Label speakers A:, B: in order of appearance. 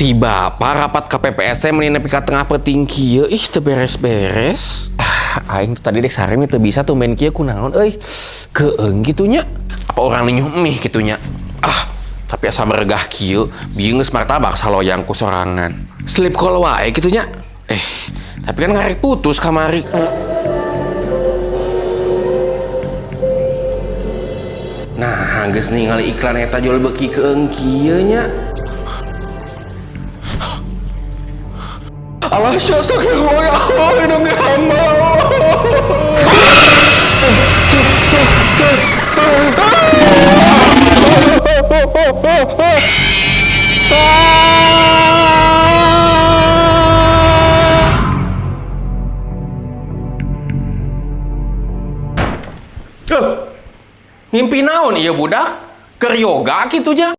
A: Si bapak rapat KPPS teh meuni nepi ka tengah peuting kieu, ih teu beres-beres. Aing tuh tadi dek sareng teu bisa tuh main kieu kunaon euy. Keung gitunya. Apa orang nyuh emih gitunya. Tapi asa meregah kieu, bieu geus martabak saloyang ku sorangan. Sleep call wae gitunya. Tapi kan ngarek putus kamari. Nah, geus ningali iklan eta jual beki keung kieu nya. Allah syak ya Allah, hidung hamba. Ngimpi naon ieu budak? Keur yoga kitunya.